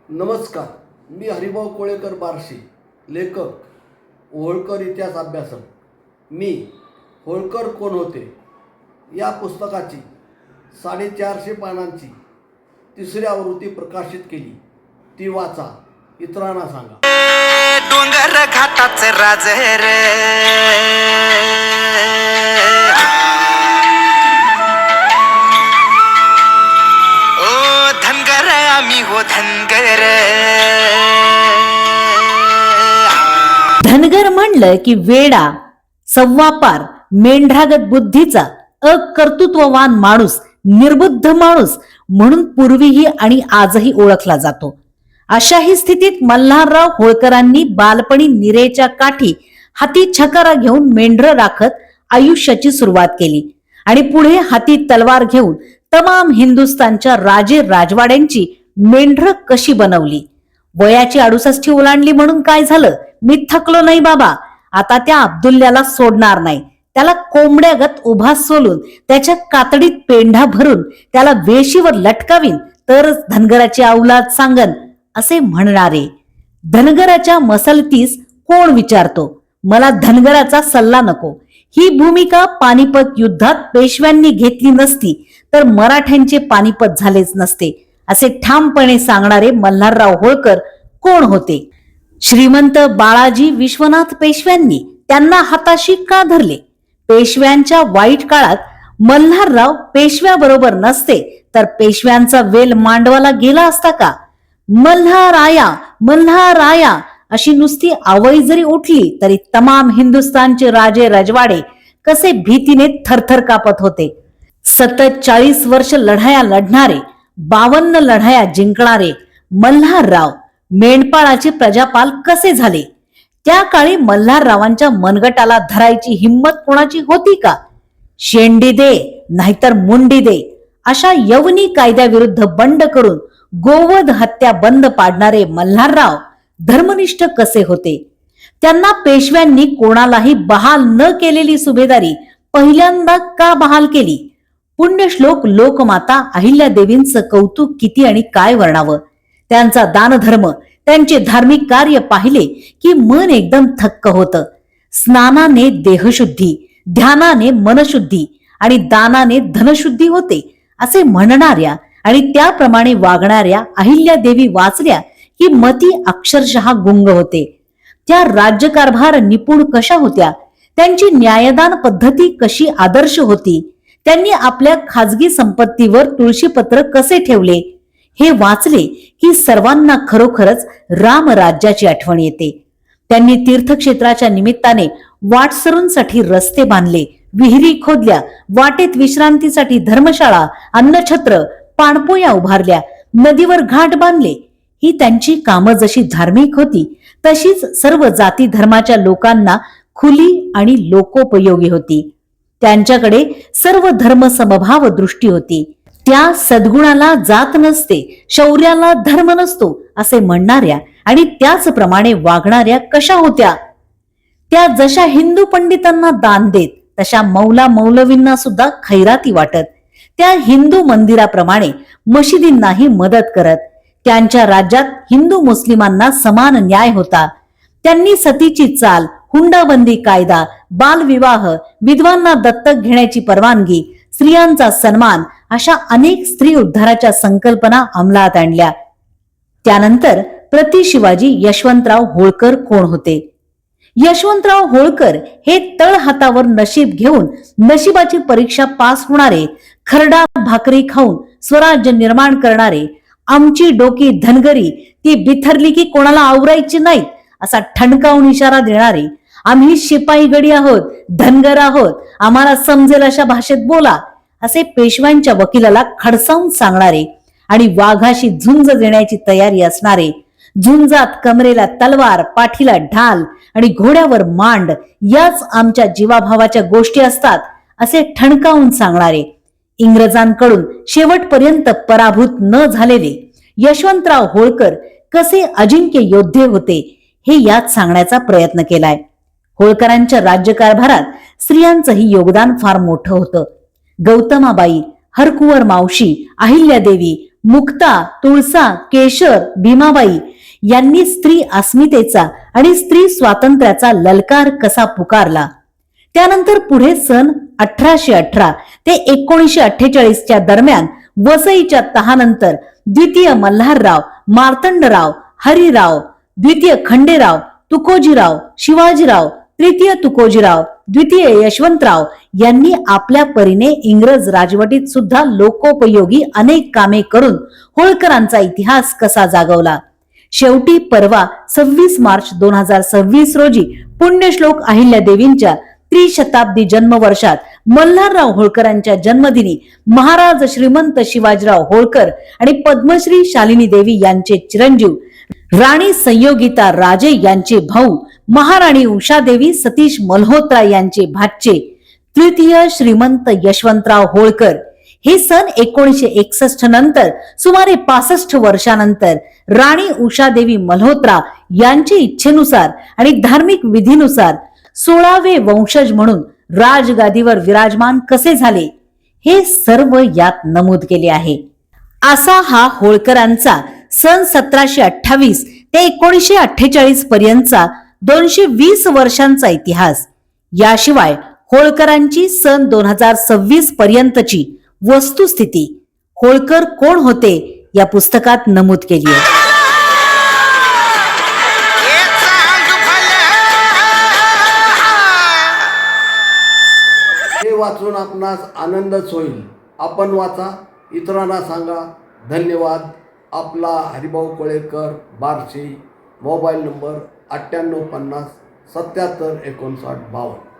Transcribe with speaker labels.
Speaker 1: नमस्कार. मी हरिभाऊ कोळेकर बार्शी, लेखक, होळकर इतिहास अभ्यासक. मी होळकर कोण होते या पुस्तकाची 450 पानांची तिसरी आवृत्ती प्रकाशित केली. ती वाचा, इतरांना सांगा.
Speaker 2: डोंगर घाटाच राज रे, ओ धनगर आम्ही हो धनगर.
Speaker 3: धनगर म्हणलं की वेडा, सव्वापार, मेंढरागत बुद्धीचा, अकर्तृत्ववान माणूस, निर्बुद्ध माणूस म्हणून पूर्वीही आणि आजही ओळखला जातो. अशाही स्थितीत मल्हारराव होळकरांनी बालपणी निरेच्या काठी हाती छकारा घेऊन मेंढर राखत आयुष्याची सुरुवात केली आणि पुढे हाती तलवार घेऊन तमाम हिंदुस्थानच्या राजे राजवाड्यांची मेंढर कशी बनवली. वयाची 68 ओलांडली म्हणून काय झालं, मी थकलो नाही बाबा, आता त्या अब्दुल्ल्याला सोडणार नाही, त्याला कोंबड्यागत उभा सोलून त्याच्या कातडीत पेंढा भरून त्याला वेशीवर लटकावीन तरच धनगराची औलाद सांगन असे म्हणणारे. धनगराच्या मसलतीस कोण विचारतो, मला धनगराचा सल्ला नको. ही भूमिका पानिपत युद्धात पेशव्यांनी घेतली नसती तर मराठ्यांचे पानिपत झालेच नसते असे ठामपणे सांगणारे मल्हारराव होळकर कोण होते. श्रीमंत बाळाजी विश्वनाथ पेशव्यांनी त्यांना हाताशी का धरले. पेशव्यांच्या वाईट काळात मल्हारराव पेशव्याबरोबर नसते तर पेशव्यांचा वेल मांडवाला गेला असता का. मल्हाराया मल्हाराया अशी नुसती आवई जरी उठली तरी तमाम हिंदुस्थानचे राजे रजवाडे कसे भीतीने थरथर कापत होते. सतत 40 वर्ष लढाया लढणारे, 52 लढाया जिंकणारे मल्हारराव मेंढपाळाचे प्रजापाल कसे झाले. त्या काळी मल्हाररावांच्या मनगटाला धरायची हिंमत कोणाची होती का. शेंडी दे नाहीतर मुंडी दे अशा यवनी कायद्याविरुद्ध बंड करून गोवध हत्या बंद पाडणारे मल्हारराव धर्मनिष्ठ कसे होते. त्यांना पेशव्यांनी कोणालाही बहाल न केलेली सुभेदारी पहिल्यांदा का बहाल केली. पुण्यश्लोक लोकमाता अहिल्यादेवींचं कौतुक किती आणि काय वर्णावं. त्यांचा दानधर्म, त्यांचे धार्मिक कार्य पाहिले की मन एकदम थक्क होतं. स्नानाने देहशुद्धी, ध्यानाने मनशुद्धी आणि दानाने धनशुद्धी होते असे म्हणणाऱ्या आणि त्याप्रमाणे वागणाऱ्या अहिल्यादेवी वाचल्या की मती अक्षरशः गुंग होते. त्या राज्यकारभार निपुण कशा होत्या, त्यांची न्यायदान पद्धती कशी आदर्श होती, त्यांनी आपल्या खाजगी संपत्तीवर तुळशीपत्र कसे ठेवले हे वाचले की सर्वांना खरोखरच रामराज्याची आठवण येते. त्यांनी तीर्थक्षेत्राच्या निमित्ताने वाटसरूंसाठी रस्ते बांधले, विहिरी खोदल्या, वाटेत विश्रांतीसाठी धर्मशाळा, अन्नछत्र, पाणपोया उभारल्या, नदीवर घाट बांधले. ही त्यांची कामं जशी धार्मिक होती तशीच सर्व जाती धर्माच्या लोकांना खुली आणि लोकोपयोगी होती. त्यांच्याकडे सर्व धर्म समभाव दृष्टी होती. त्या सद्गुणाला जात नसते, शौर्याला धर्म नसतो असे म्हणणाऱ्या आणि त्याचप्रमाणे वागणाऱ्या कशा होत्या. त्या जशा हिंदू पंडितांना दान देत तशा मौला मौलवींना सुद्धा खैराती वाटत. त्या हिंदू मंदिराप्रमाणे मशिदींनाही मदत करत. त्यांच्या राज्यात हिंदू मुस्लिमांना समान न्याय होता. त्यांनी सतीची चाल, हुंडाबंदी कायदा, बालविवाह, विधवांना दत्तक घेण्याची परवानगी, स्त्रियांचा सन्मान अशा अनेक स्त्री उद्धाराच्या संकल्पना अंमलात आणल्या. त्यानंतर प्रति शिवाजी यशवंतराव होळकर कोण होते. यशवंतराव होळकर हे तळ हातावर नशीब घेऊन नशिबाची परीक्षा पास होणारे, खरडा भाकरी खाऊन स्वराज्य निर्माण करणारे, आमची डोकी धनगरी ती बिथरली की कोणाला आवरायची नाहीत असा ठणकावून इशारा देणारे, आम्ही शिपाई गडी आहोत, धनगर आहोत, आम्हाला समजेल अशा भाषेत बोला असे पेशव्यांच्या वकिलाला खडसावून सांगणारे आणि वाघाशी झुंज देण्याची तयारी असणारे, झुंजात कमरेला तलवार, पाठीला ढाल आणि घोड्यावर मांड याच आमच्या जीवाभावाच्या गोष्टी असतात असे ठणकावून सांगणारे, इंग्रजांकडून शेवटपर्यंत पराभूत न झालेले यशवंतराव होळकर कसे अजिंक्य योद्धे होते हे यात सांगण्याचा प्रयत्न केलाय. होळकरांच्या राज्यकारभारात स्त्रियांचंही योगदान फार मोठं होतं. गौतमाबाई, हरकुंवर मावशी, अहिल्यादेवी, मुक्ता, तुळसा, केशर, भीमाबाई यांनी स्त्री अस्मितेचा आणि स्त्री स्वातंत्र्याचा ललकार कसा पुकारला. त्यानंतर पुढे सन 1818 ते 1948 दरम्यान वसईच्या तहानंतर द्वितीय मल्हारराव, मार्तंडराव, हरिराव, द्वितीय खंडेराव, तुकोजीराव, शिवाजीराव, तृतीय तुकोजीराव, द्वितीय यशवंतराव यांनी आपल्या परीने इंग्रज राजवटीत सुद्धा लोकोपयोगी अनेक कामे करून होळकरांचा इतिहास कसा जागवला. शेवटी परवा 26 मार्च 2026 रोजी पुण्यश्लोक अहिल्यादेवींच्या त्रिशताब्दी जन्मवर्षात मल्हारराव होळकरांच्या जन्मदिनी महाराज श्रीमंत शिवाजीराव होळकर आणि पद्मश्री शालिनी देवी यांचे चिरंजीव राणी संयोगिता राजे यांचे भाऊ महाराणी उषादेवी सतीश मल्होत्रा यांचे भाचे तृतीय श्रीमंत यशवंतराव होळकर हे सन 1961 नंतर सुमारे 65 वर्षानंतर राणी उषादेवी मल्होत्रा यांच्या इच्छेनुसार आणि धार्मिक विधीनुसार 16वे वंशज म्हणून राजगादीवर विराजमान कसे झाले हे सर्व यात नमूद केले आहे. असा हा होळकरांचा सन 1728 ते 1948 पर्यंतचा 220 वर्षांचा इतिहास. याशिवाय होळकरांची सन 2026 पर्यंतची वस्तुस्थिती होळकर कोण होते या पुस्तकात नमूद केली आहे.
Speaker 1: हे वाचून आपणास आनंदच होईल. आपण वाचा, इतरांना सांगा. धन्यवाद. आपला हरिभाऊ कोळेकर, बार्शी. Mobile number 9850 77 59 52.